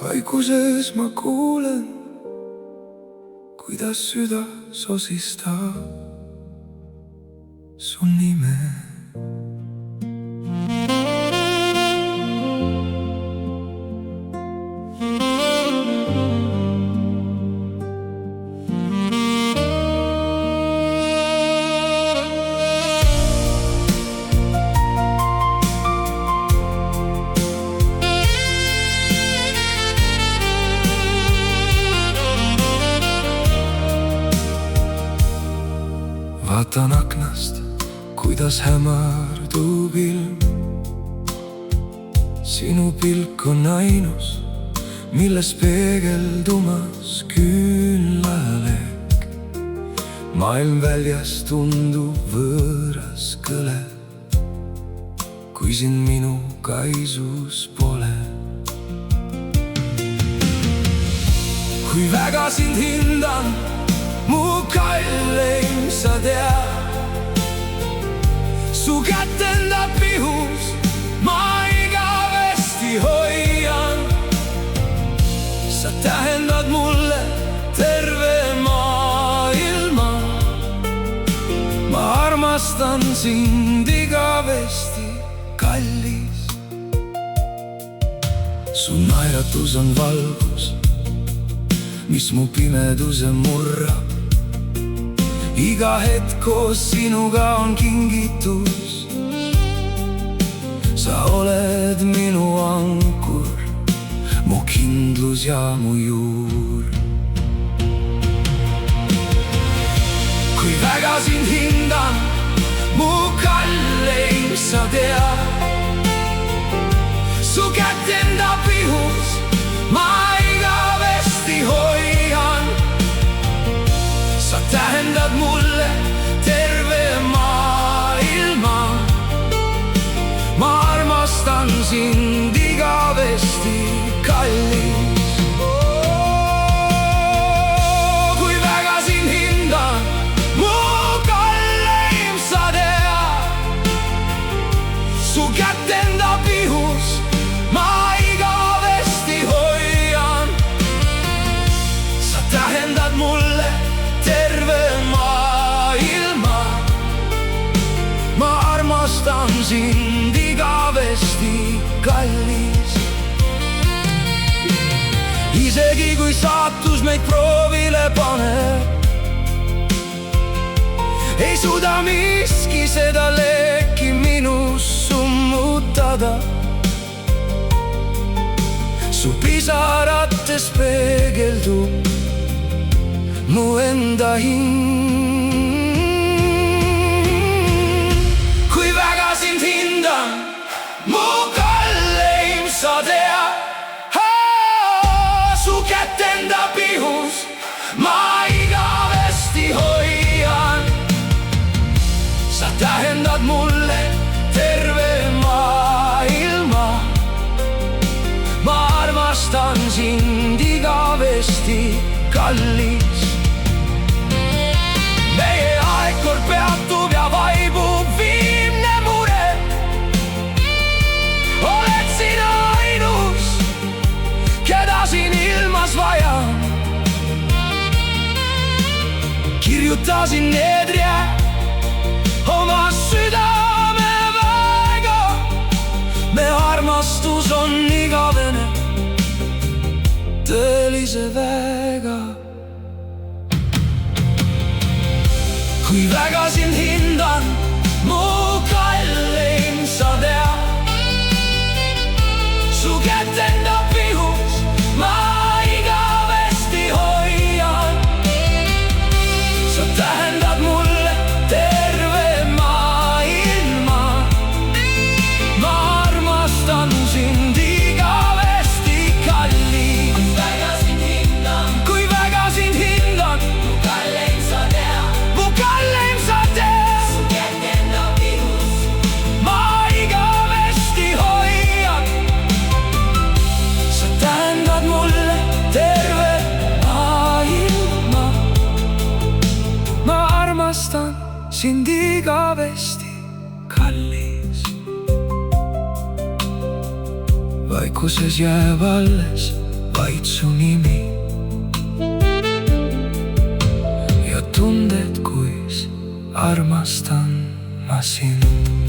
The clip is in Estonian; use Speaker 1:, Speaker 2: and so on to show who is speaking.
Speaker 1: Haiguses ma kuulen, kuidas süda sosistab su nime. Vaatan aknast, kuidas hämardub ilm. Sinu pilk on ainus, milles peegeldumas küünlajalehk. Maailm väljas tundub võõras kõle, kui sind minu kaisus pole. Kui väga sind hindan, mu kalleim, sa tead. Su kätt enda pihus ma igavesti hoian. Sa tähendad mulle terve maailma. Ma armastan sind igavesti, kallis. Su naeratus on valgus, mis mu pimeduse murrab. Iga hetk koos sinuga on kingitus. Sa oled minu ankur, mu kindlus ja mu juur. Kui väga sind hindan, mu kalleim, sa tead. Su kätt enda pihus ma igavesti hoian. Sa tähendad mulle terve maailma. Ma armastan sind igavesti, kallis. Kui väga sind hindan, mu kalleim, sa tead. Su kätt enda pihus ma igavesti hoian. Sa tähendad mulle terve maailma. Ma armastan sind igavesti, kallis. Isegi kui saatus meid proovile paneb, ei suuda miski seda leeki minus summutada. Su pisarates peegeldub mu enda hing. Kui väga sind hindan, mu kalleim, sa tead. Su kätt enda pihus ma igavesti hoian. Sa tähendad mulle terve maailma. Ma armastan sind igavesti, kallis. Meie aeg kord peatub ja vaibub viimne mure. Oled sina ainus, keda siin ilmas vajan. Kirjutasin need read oma südameväega. Me armastus on igavene, tõelise väega. Kui väga sind hindan, mu kalleim, sa tead. Su kätt enda pihus ma igavesti hoian. Sa tähendad mulle terve maailma. Ma armastan sind igavesti, kallis. Kui väga sind hindan, mu kalleim, sa tead. Mu kalleim, sa tead. Su kätt enda pihus ma igavesti hoian. Sa tähendad mulle terve maailma. Ma armastan sind igavesti, kallis. Vaikuses jääb alles vaid su nimi ja tunded, kuis armastan ma sind.